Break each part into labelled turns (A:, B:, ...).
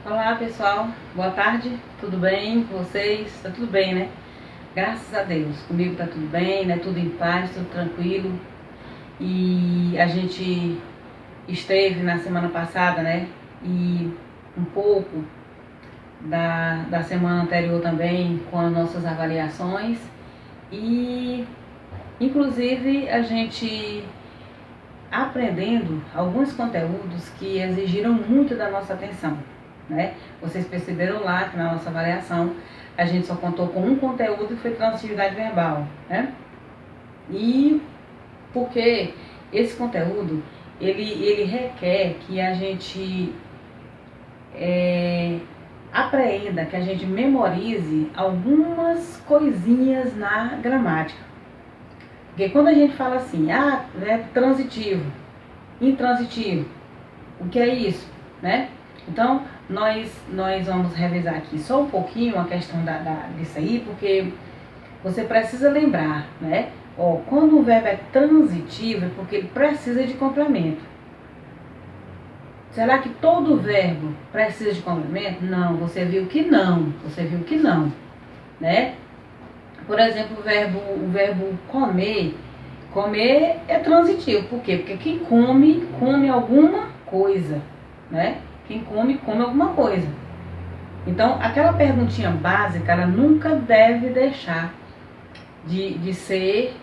A: Olá pessoal, boa tarde, tudo bem com vocês? Tá tudo bem, né? Graças a Deus, comigo tá tudo bem, né? Tudo em paz, tudo tranquilo. E a gente esteve na semana passada, né? E um pouco da semana anterior também com as nossas avaliações. E inclusive a gente aprendendo alguns conteúdos que exigiram muito da nossa atenção, né? Vocês perceberam lá que na nossa avaliação a gente só contou com um conteúdo que foi transitividade verbal, né? E porque esse conteúdo ele requer que a gente apreenda, que a gente memorize algumas coisinhas na gramática. Porque quando a gente fala assim, transitivo, intransitivo, o que é isso, né? Então, nós vamos revisar aqui só um pouquinho a questão disso aí, porque você precisa lembrar, né? Quando o verbo é transitivo, é porque ele precisa de complemento. Será que todo verbo precisa de complemento? Não, você viu que não, né? Por exemplo, o verbo comer. Comer é transitivo. Por quê? Porque quem come, come alguma coisa, né? Quem come, come alguma coisa. Então, aquela perguntinha básica, ela nunca deve deixar de ser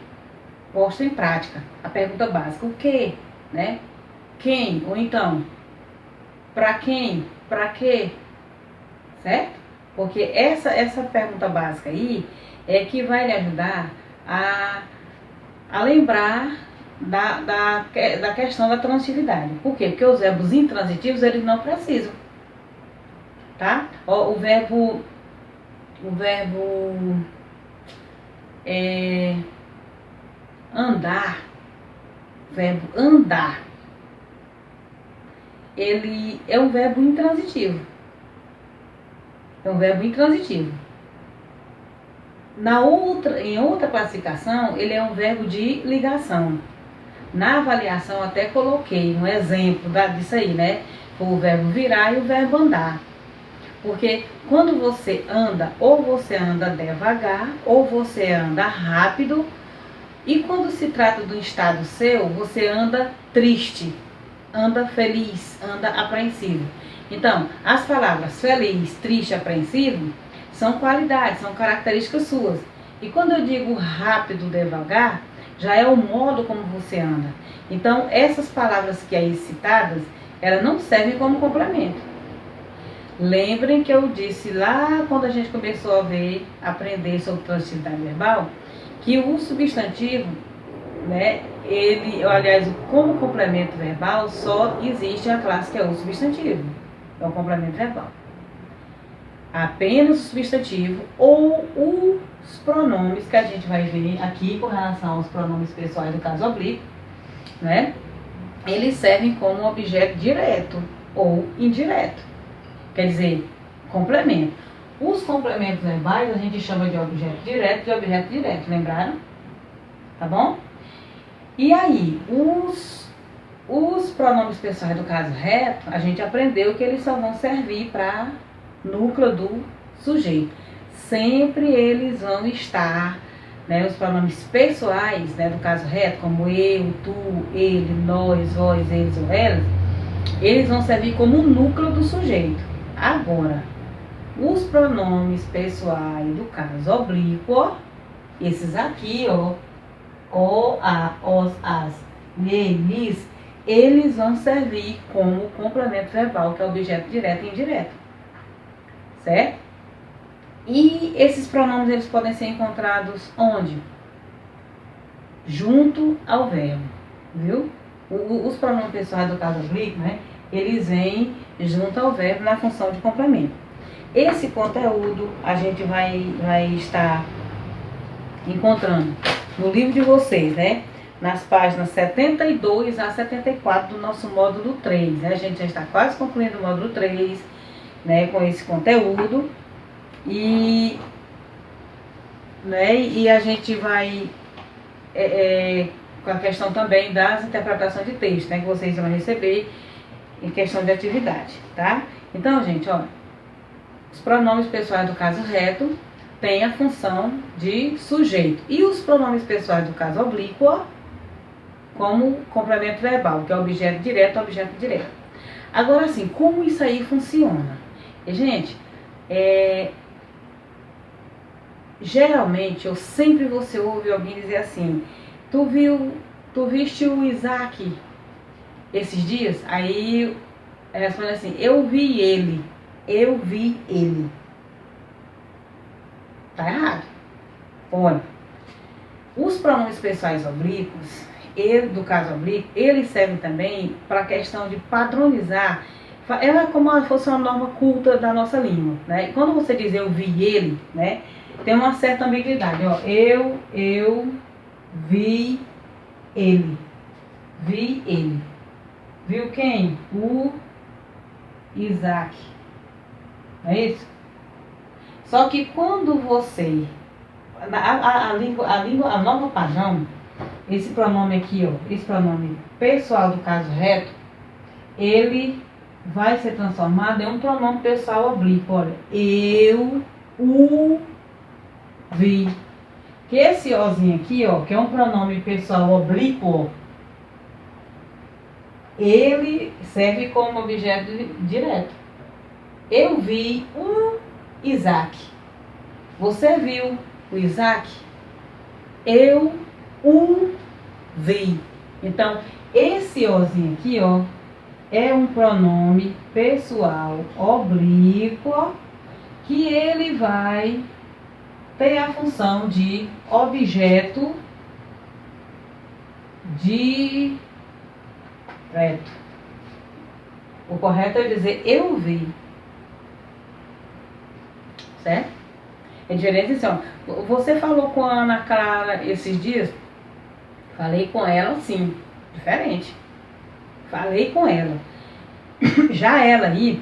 A: posta em prática. A pergunta básica, o quê? Né? Quem? Ou então, pra quem? Pra quê? Certo? Porque essa pergunta básica aí é que vai lhe ajudar a lembrar da questão da transitividade. Por quê? Porque os verbos intransitivos, eles não precisam. Tá? O verbo andar, ele é um verbo intransitivo. Em outra classificação, ele é um verbo de ligação. Na avaliação, até coloquei um exemplo disso aí, né? O verbo virar e o verbo andar. Porque quando você anda, ou você anda devagar, ou você anda rápido. E quando se trata do estado seu, você anda triste, anda feliz, anda apreensivo. Então, as palavras feliz, triste, apreensivo são qualidades, são características suas. E quando eu digo rápido, devagar, já é o modo como você anda. Então, essas palavras que aí citadas, elas não servem como complemento. Lembrem que eu disse lá quando a gente começou a aprender sobre transitividade verbal, que o substantivo, né, como complemento verbal, só existe a classe que é o substantivo, é o complemento verbal. Apenas o substantivo ou os pronomes que a gente vai ver aqui com relação aos pronomes pessoais do caso oblíquo, né, eles servem como objeto direto ou indireto, quer dizer, complemento. Os complementos verbais a gente chama de objeto direto e objeto direto, lembraram? Tá bom? E aí, os pronomes pessoais do caso reto, a gente aprendeu que eles só vão servir para núcleo do sujeito. Sempre eles vão estar, né, os pronomes pessoais, né, do caso reto, como eu, tu, ele, nós, vós, eles ou elas, eles vão servir como núcleo do sujeito. Agora, os pronomes pessoais do caso oblíquo, esses aqui, o, a, os, as, eles, eles vão servir como complemento verbal, que é objeto direto e indireto. Certo? E esses pronomes, eles podem ser encontrados onde? Junto ao verbo, viu? Os pronomes pessoais do caso oblíquo, né? Eles vêm junto ao verbo na função de complemento. Esse conteúdo a gente vai estar encontrando no livro de vocês, né? Nas páginas 72 a 74 do nosso módulo 3. Né? A gente já está quase concluindo o módulo 3, né? Com esse conteúdo. E a gente vai com a questão também das interpretações de texto, né? Que vocês vão receber em questão de atividade, tá? Então, gente, ó, os pronomes pessoais do caso reto têm a função de sujeito. E os pronomes pessoais do caso oblíquo, ó, como complemento verbal, que é objeto direto, objeto direto. Agora, assim, como isso aí funciona? Gente, geralmente, você ouve alguém dizer assim, tu viste o Isaac esses dias? Aí responde assim, eu vi ele. Tá errado. Olha, os pronomes pessoais oblíquos, do caso oblíquo, eles servem também para a questão de padronizar. É como se fosse uma norma culta da nossa língua, né? Quando você diz eu vi ele, né? Tem uma certa ambiguidade, ó. Eu vi ele. Vi ele. Viu quem? O Isaac. Não é isso? Só que quando você... A norma padrão, esse pronome aqui, ó, esse pronome pessoal do caso reto, ele vai ser transformado em um pronome pessoal oblíquo. Olha, eu o vi. Que esse ozinho aqui, ó, que é um pronome pessoal oblíquo, ele serve como objeto direto. Eu vi o Isaac. Você viu o Isaac? Eu o vi. Então, esse ozinho aqui, ó, é um pronome pessoal oblíquo que ele vai ter a função de objeto direto. O correto é dizer eu vi. Certo? É diferente assim, ó. Você falou com a Ana Clara esses dias? Falei com ela, sim. Diferente. Falei com ela. Já ela aí,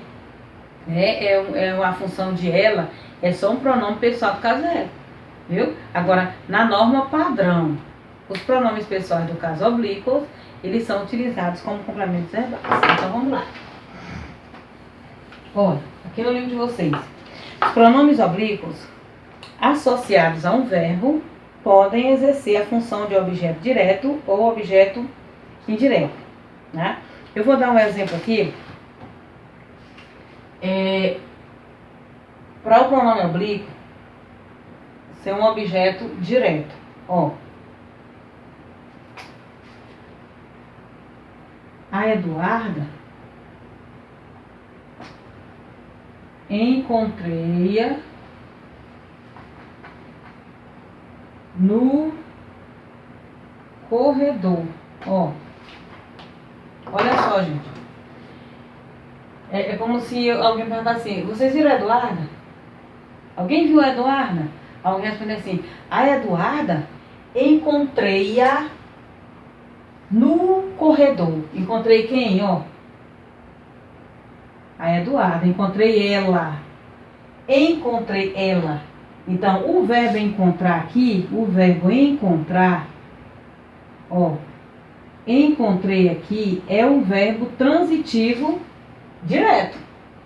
A: né, é uma função de ela, é só um pronome pessoal do caso reto. Viu? Agora, na norma padrão, os pronomes pessoais do caso oblíquo, eles são utilizados como complementos verbais. Então, vamos lá. Olha, aqui no livro de vocês. Os pronomes oblíquos associados a um verbo podem exercer a função de objeto direto ou objeto indireto. Né? Eu vou dar um exemplo aqui. Para o pronome oblíquo ser um objeto direto. Ó, a Eduarda encontrei-a no corredor. Ó, olha só, gente. É como se alguém perguntasse assim, vocês viram a Eduarda? Alguém viu a Eduarda? Alguém responde assim, a Eduarda encontrei-a no corredor. Encontrei quem, ó? A Eduarda. Encontrei ela. Encontrei ela. Então, o verbo encontrar aqui, o verbo encontrar, ó, encontrei aqui é um verbo transitivo direto.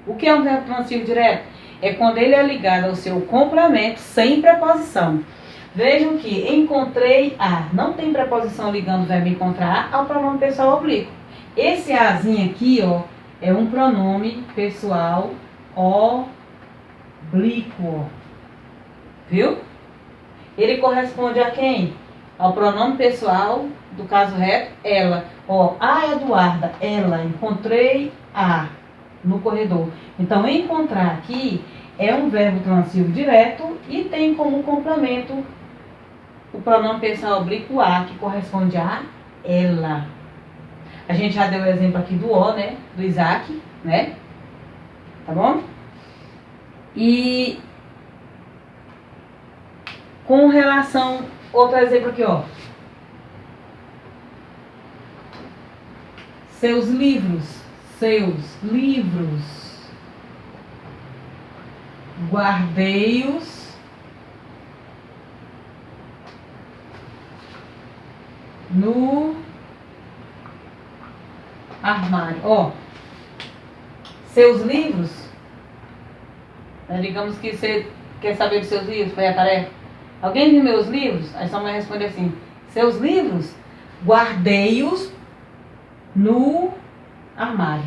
A: O que é um verbo transitivo direto? É quando ele é ligado ao seu complemento sem preposição. Vejam que encontrei a, não tem preposição ligando o verbo encontrar ao pronome pessoal oblíquo. Esse azinho aqui, ó, é um pronome pessoal oblíquo. Viu? Ele corresponde a quem? Ao pronome pessoal do caso reto, ela. Ó, a Eduarda, ela, encontrei a no corredor. Então, encontrar aqui é um verbo transitivo direto e tem como complemento o pronome pessoal oblíquo a, que corresponde a ela. A gente já deu o exemplo aqui do O, né? Do Isaac, né? Tá bom? E com relação, outro exemplo aqui, ó. Seus livros. Guardei-os no armário. Ó, Seus livros, digamos que você quer saber dos seus livros, foi a tarefa. Alguém viu meus livros? Aí sua mãe responde assim: seus livros, guardei-os no armário.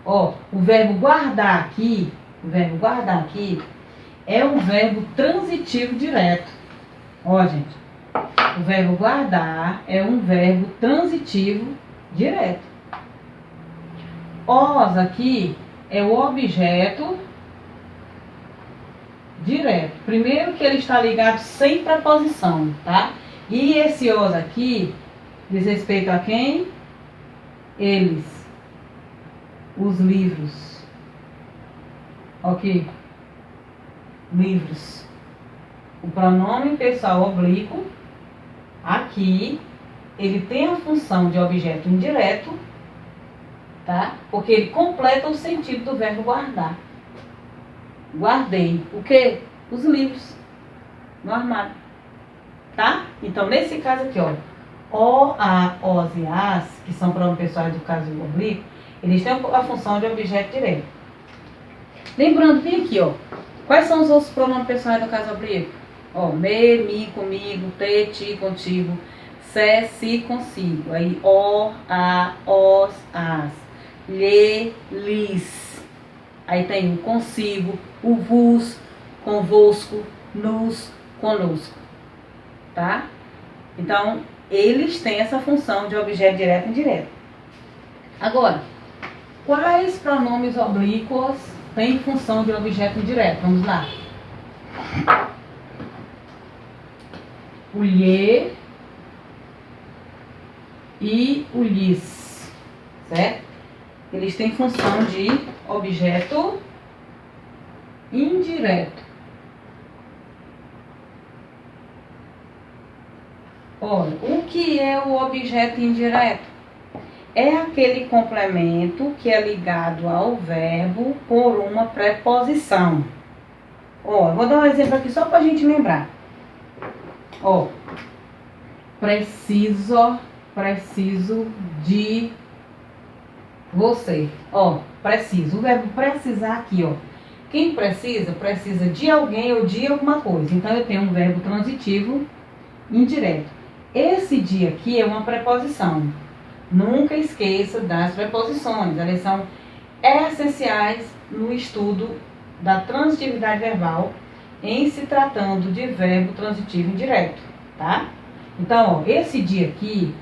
A: Ó, o verbo guardar aqui é um verbo transitivo direto. Ó, gente, o verbo guardar é um verbo transitivo direto. Os aqui é o objeto direto. Primeiro que ele está ligado sem preposição, tá? E esse os aqui diz respeito a quem? Eles. Os livros. Ok? Livros. O pronome pessoal oblíquo, aqui, ele tem a função de objeto indireto, tá? Porque ele completa o sentido do verbo guardar. Guardei o quê? Os livros no armário, tá? Então, nesse caso aqui, ó, o, a, os e as, que são pronomes pessoais do caso oblíquo, eles têm a função de objeto direto. Lembrando bem aqui, ó, quais são os outros pronomes pessoais do caso oblíquo? Ó, me, mi, comigo, te, ti, contigo, se, si, consigo. Aí, o, a, os, as, lhe, lis. Aí tem o consigo, o vos, convosco, nos, conosco. Tá? Então, eles têm essa função de objeto direto e indireto. Agora, quais pronomes oblíquos têm função de objeto indireto? Vamos lá. O lhe e o lhes, certo? Eles têm função de objeto indireto. Olha, o que é o objeto indireto? É aquele complemento que é ligado ao verbo por uma preposição. Ó, vou dar um exemplo aqui só para a gente lembrar. Ó, preciso de você. Ó, preciso. O verbo precisar aqui, ó. Quem precisa, precisa de alguém ou de alguma coisa. Então, eu tenho um verbo transitivo indireto. Esse de aqui é uma preposição. Nunca esqueça das preposições. Elas são essenciais no estudo da transitividade verbal em se tratando de verbo transitivo indireto, tá? Então, ó, esse de aqui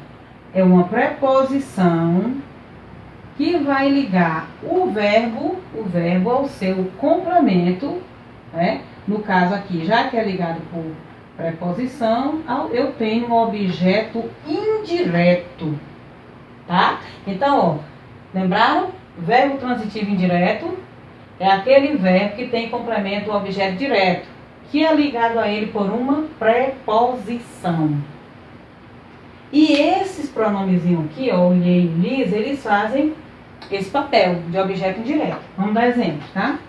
A: é uma preposição que vai ligar o verbo ao seu complemento, né? No caso aqui, já que é ligado por preposição, eu tenho um objeto indireto, tá? Então, ó, lembraram? Verbo transitivo indireto é aquele verbo que tem complemento ao objeto direto, que é ligado a ele por uma preposição. E esses pronomezinhos aqui, ó, o lhe e o lis, eles fazem esse papel de objeto indireto. Vamos dar exemplos, tá?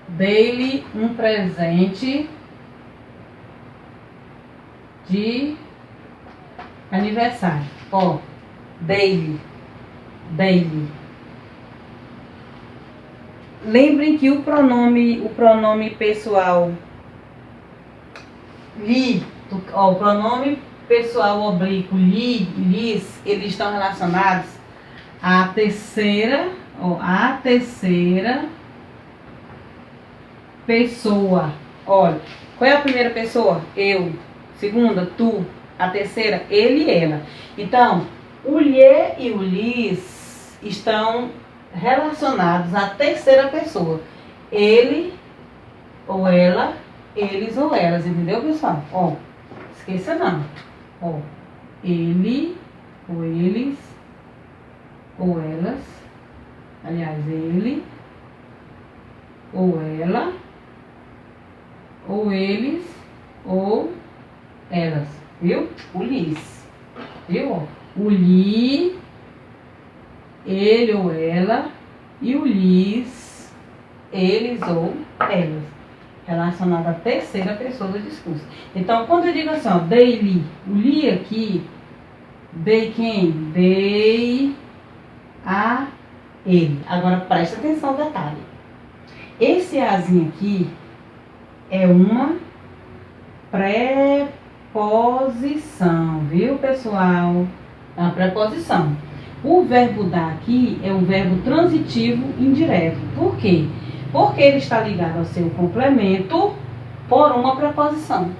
A: Dei-lhe um presente de aniversário. Ó, dei-lhe. Lembrem que o pronome pessoal li, ó, o pronome pessoal oblíquo li e lis, eles estão relacionados à terceira pessoa. Olha, qual é a primeira pessoa? Eu. Segunda, tu. A terceira, ele e ela. Então, o lhe e o lis estão relacionados à terceira pessoa. Ele ou ela, eles ou elas. Entendeu, pessoal? Ó, esqueça não. Ó, ele ou eles ou elas. Aliás, ele ou ela, ou eles, ou elas, viu? O lis, viu? O li, ele ou ela, e o lis, eles ou elas. relacionado à terceira pessoa do discurso. Então, quando eu digo assim, ó, dei li, o li aqui, dei quem? Dei a ele. Agora, presta atenção no detalhe. Esse azinho aqui é uma preposição, viu, pessoal? É uma preposição. O verbo dar aqui é um verbo transitivo indireto. Por quê? Porque ele está ligado ao seu complemento por uma preposição.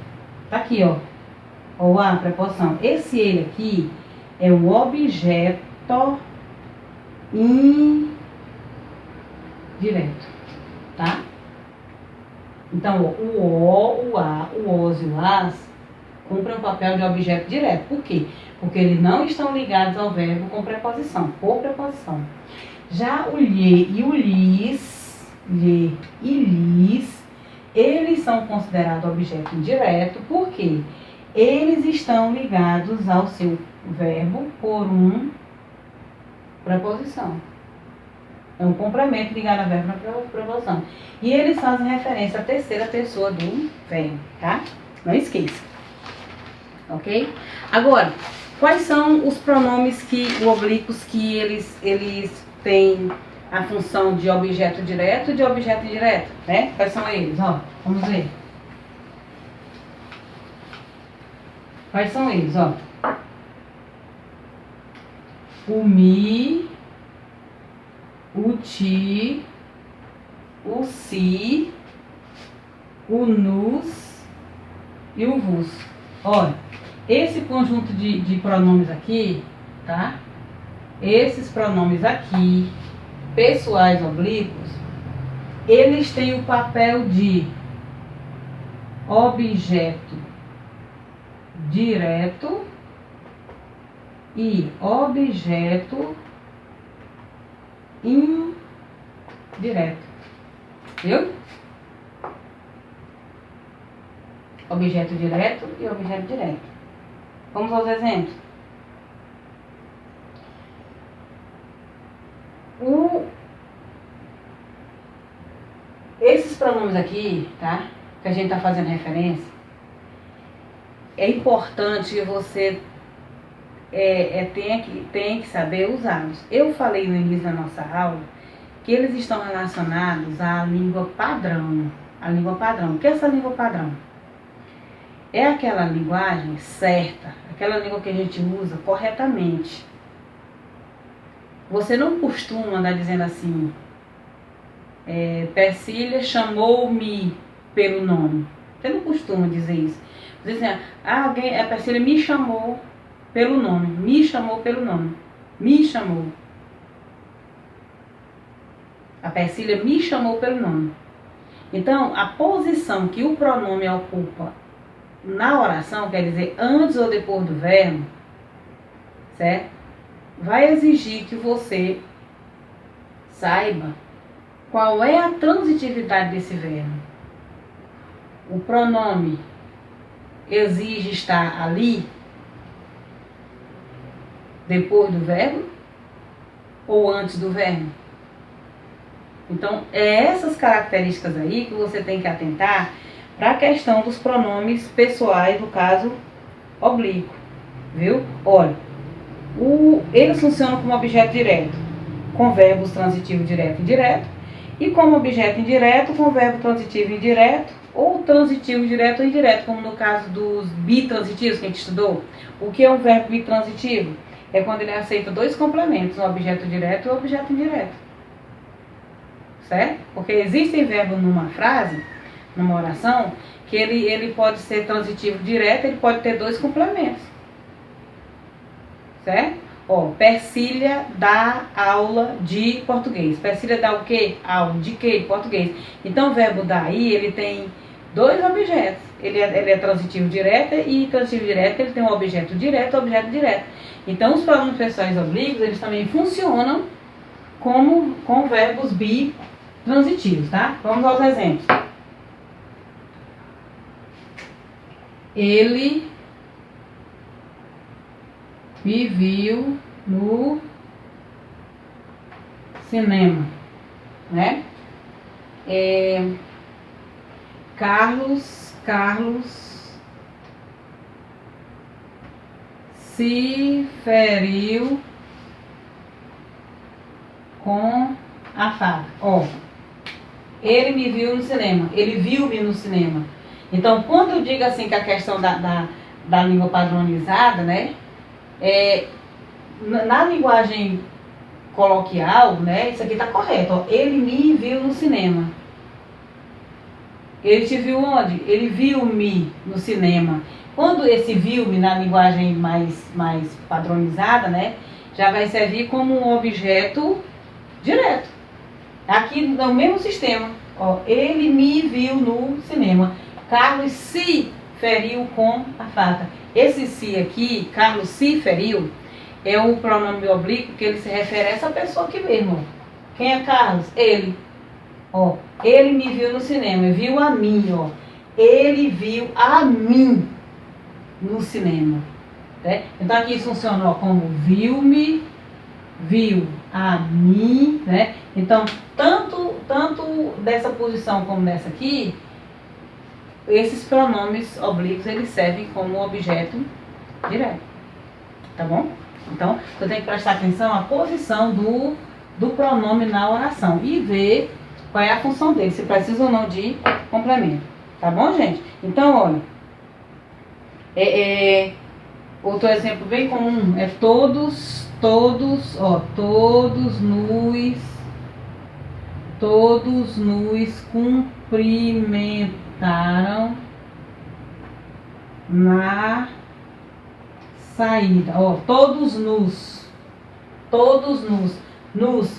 A: Tá aqui, ó. Ou a preposição. Esse ele aqui é um objeto indireto. Tá? Então, o o a, o os e o as cumprem o papel de objeto direto. Por quê? Porque eles não estão ligados ao verbo com preposição, por preposição. Já o lhe e o lis, lhe e lis, eles são considerados objeto indireto, porque eles estão ligados ao seu verbo por uma preposição. É um complemento ligado ao verbo na preposição. E eles fazem referência à terceira pessoa do verbo, tá? Não esqueça. Ok? Agora, quais são os pronomes oblíquos que eles têm a função de objeto direto e de objeto indireto, né? Quais são eles? Ó, vamos ver. Quais são eles, ó? O mi, o ti, o si, o nus e o vos. Olha, esse conjunto de pronomes aqui, tá? Esses pronomes aqui, pessoais oblíquos, eles têm o papel de objeto direto e objeto indireto. Viu? Objeto direto e objeto direto. Vamos aos exemplos. Esses pronomes aqui, tá? Que a gente está fazendo referência, é importante que você tenha que saber usá-los. Eu falei no início da nossa aula que eles estão relacionados à língua padrão. A língua padrão. O que é essa língua padrão? É aquela linguagem certa, aquela língua que a gente usa corretamente. Você não costuma andar dizendo assim, Persília chamou-me pelo nome. Você não costuma dizer isso. Você diz assim, a Persília me chamou pelo nome. Me chamou pelo nome. Me chamou. A Persília me chamou pelo nome. Então, a posição que o pronome ocupa na oração, quer dizer, antes ou depois do verbo, certo? Vai exigir que você saiba qual é a transitividade desse verbo. O pronome exige estar ali, depois do verbo, ou antes do verbo. Então, é essas características aí que você tem que atentar para a questão dos pronomes pessoais, no caso oblíquo, viu? Olha, eles funcionam como objeto direto, com verbos transitivos direto e indireto, e como objeto indireto, com verbo transitivo indireto, ou transitivo direto ou indireto, como no caso dos bitransitivos que a gente estudou. O que é um verbo bitransitivo? É quando ele aceita dois complementos, um objeto direto e um objeto indireto. Certo? Porque existem verbos numa frase, numa oração, que ele pode ser transitivo direto, ele pode ter dois complementos. Certo? Ó, Persília dá aula de português. Persília dá o quê? Aula de quê? De português. Então o verbo dar aí, ele tem dois objetos. Ele é transitivo direto e transitivo direto, ele tem um objeto direto e objeto direto. Então os pronomes pessoais oblíquos, eles também funcionam com verbos bitransitivos, tá? Vamos aos exemplos. Ele me viu no cinema, né? Carlos se feriu com a faca. Ó, ele me viu no cinema. Ele viu-me no cinema. Então, quando eu digo assim que a questão da língua padronizada, né? Na linguagem coloquial, né? Isso aqui tá correto. Ó, ele me viu no cinema. Ele te viu onde? Ele viu-me no cinema. Quando esse viu-me na linguagem mais padronizada, né? Já vai servir como um objeto direto. Aqui no mesmo sistema. Ó, ele me viu no cinema. Carlos se feriu com a faca. Esse se aqui, Carlos se feriu, é o pronome oblíquo que ele se refere a essa pessoa aqui mesmo. Quem é Carlos? Ele. Ó, ele me viu no cinema, viu a mim, ó. Ele viu a mim no cinema. Né? Então aqui isso funciona como viu-me, viu a mim, né? Então, tanto dessa posição como dessa aqui, esses pronomes oblíquos, eles servem como objeto direto. Tá bom? Então, você tem que prestar atenção à posição do pronome na oração e ver qual é a função dele, se precisa ou não de complemento. Tá bom, gente? Então, olha, outro exemplo bem comum é todos nos cumprimentaram na saída. Ó, todos nos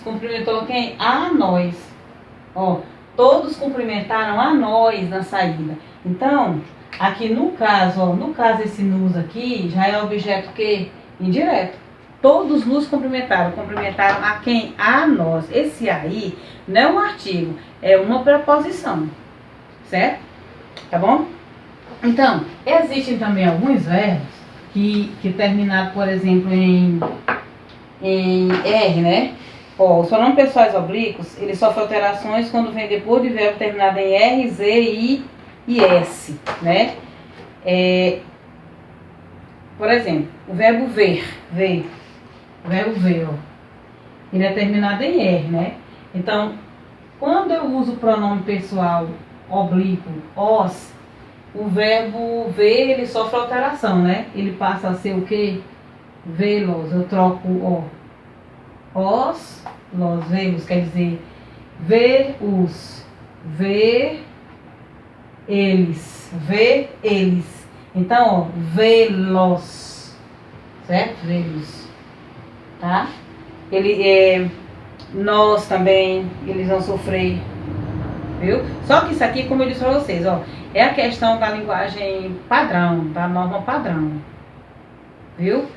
A: cumprimentou quem? A nós. Ó, todos cumprimentaram a nós na saída. Então, aqui no caso esse nos aqui já é objeto que indireto. Todos nos cumprimentaram. Cumprimentaram a quem? A nós. Esse aí não é um artigo, é uma preposição. Certo? Tá bom? Então, existem também alguns verbos que terminaram, por exemplo, em R, né? Ó, os pronomes pessoais oblíquos, eles sofrem alterações quando vem depois de verbo terminado em R, Z, I e S, né? Por exemplo, o verbo ver, o verbo ver, ó, ele é terminado em R, né? Então, quando eu uso o pronome pessoal oblíquo, os, o verbo ver, ele sofre alteração, né? Ele passa a ser o quê? Vê-los, eu troco o os, los, vê-los, quer dizer, ver-os, ver eles, ver eles. Então, ó, vê-los, certo? Vê-los, tá? Nós também, eles vão sofrer, viu? Só que isso aqui, como eu disse pra vocês, ó, é a questão da linguagem padrão, da norma padrão, viu?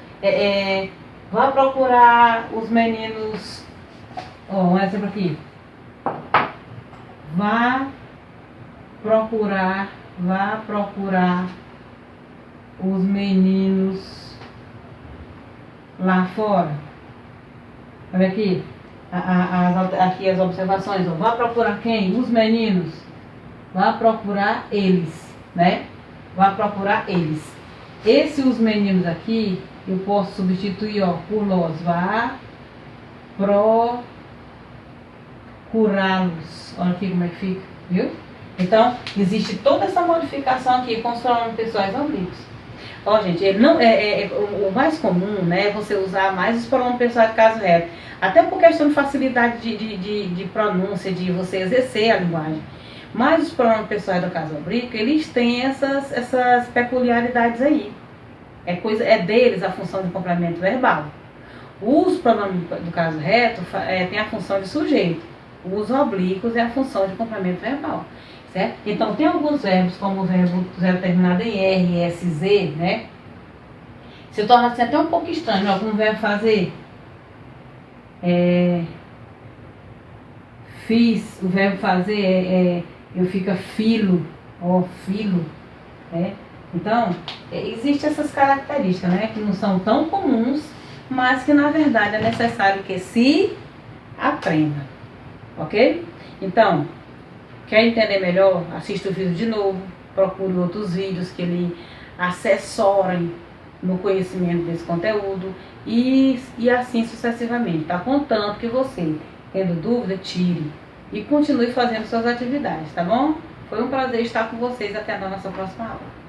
A: Vá procurar os meninos. Ó, um exemplo aqui. Vá procurar os meninos lá fora. Olha aqui. Aqui as observações. Ó. Vá procurar quem? Os meninos. Vá procurar eles, né? Vá procurar eles. Os meninos aqui, eu posso substituir, ó, por los. Vá procurá-los. Olha aqui como é que fica, viu? Então, existe toda essa modificação aqui com os pronomes pessoais oblíquos. Ó, gente, ele não, o mais comum, né, é você usar mais os pronomes pessoais de caso reto. Até por questão de facilidade de pronúncia, de você exercer a linguagem. Mas os pronomes pessoais do caso oblíquo, eles têm essas peculiaridades aí. É deles a função de complemento verbal. Os pronomes do caso reto têm a função de sujeito. Os oblíquos é a função de complemento verbal. Certo? Então, tem alguns verbos, como o verbo terminado em R, S, Z, né? Se torna assim até um pouco estranho, ó, como o verbo fazer. Fiz, o verbo fazer eu fica filo, ó, filo, né? Então, existem essas características, né? Que não são tão comuns, mas que na verdade é necessário que se aprenda. Ok? Então, Quer entender melhor? Assista o vídeo de novo, procure outros vídeos que lhe assessorem no conhecimento desse conteúdo e assim sucessivamente, tá? Contanto que você, tendo dúvida, tire e continue fazendo suas atividades, tá bom? Foi um prazer estar com vocês, até a nossa próxima aula.